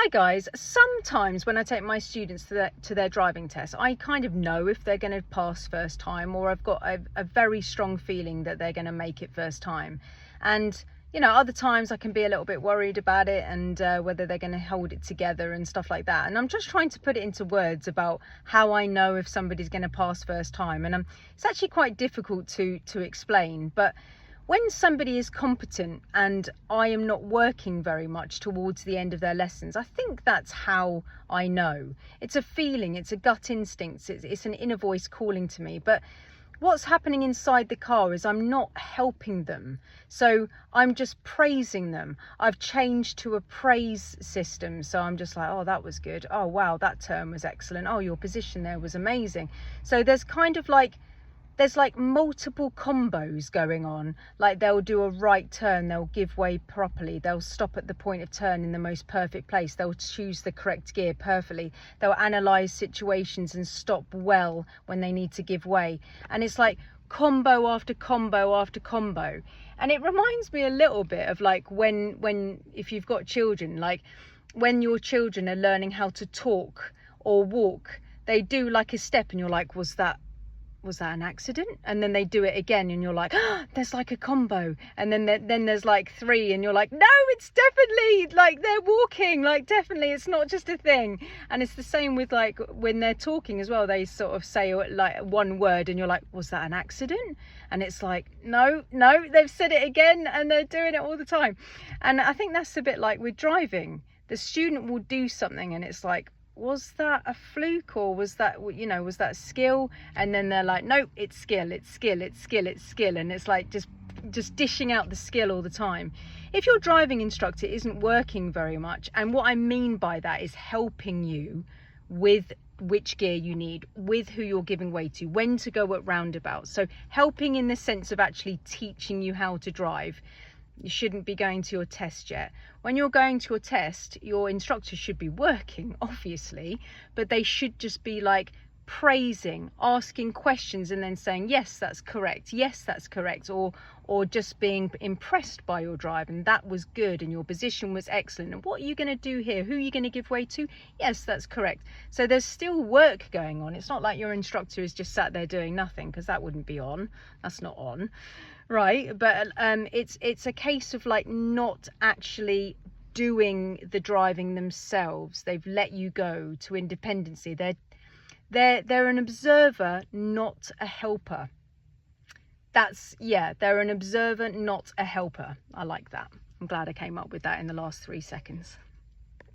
Hi guys, sometimes when I take my students to their driving test, I kind of know if they're going to pass first time, or I've got a very strong feeling that they're going to make it first time. And you know, other times I can be a little bit worried about it and whether they're going to hold it together and stuff like that. And I'm just trying to put it into words about how I know if somebody's going to pass first time. And it's actually quite difficult to explain, but when somebody is competent and I am not working very much towards the end of their lessons, I think that's how I know. It's a feeling, it's a gut instinct, it's an inner voice calling to me. But what's happening inside the car is I'm not helping them. So I'm just praising them. I've changed to a praise system. So I'm just like, oh, that was good. Oh, wow, that turn was excellent. Oh, your position there was amazing. So there's kind of like, there's like multiple combos going on. Like they'll do a right turn, they'll give way properly, they'll stop at the point of turn in the most perfect place, they'll choose the correct gear perfectly, they'll analyze situations and stop well when they need to give way. And it's like combo after combo after combo. And it reminds me a little bit of like when if you've got children, like when your children are learning how to talk or walk, they do like a step and you're like, was that an accident? And then they do it again and you're like, oh, there's like a combo. And then there's like three and you're like, no, it's definitely like they're walking, like definitely it's not just a thing. And it's the same with like when they're talking as well, they sort of say like one word and you're like, was that an accident? And it's like, no, they've said it again and they're doing it all the time. And I think that's a bit like with driving. The student will do something and it's like, was that a fluke, or was that, you know, was that skill? And then they're like, no, it's skill, it's skill, it's skill, it's skill. And it's like just dishing out the skill all the time. If your driving instructor isn't working very much, and what I mean by that is helping you with which gear you need, with who you're giving way to, when to go at roundabouts. So helping in the sense of actually teaching you how to drive. You shouldn't be going to your test yet. When you're going to a test, your instructor should be working, obviously, but they should just be like praising, asking questions and then saying, yes, that's correct. Yes, that's correct. Or just being impressed by your drive and that was good and your position was excellent. And what are you going to do here? Who are you going to give way to? Yes, that's correct. So there's still work going on. It's not like your instructor is just sat there doing nothing, because that wouldn't be on. That's not on. Right, but it's a case of like not actually doing the driving themselves. They've let you go to independency. They're an observer, not a helper. They're an observer, not a helper. I like that. I'm glad I came up with that in the last 3 seconds.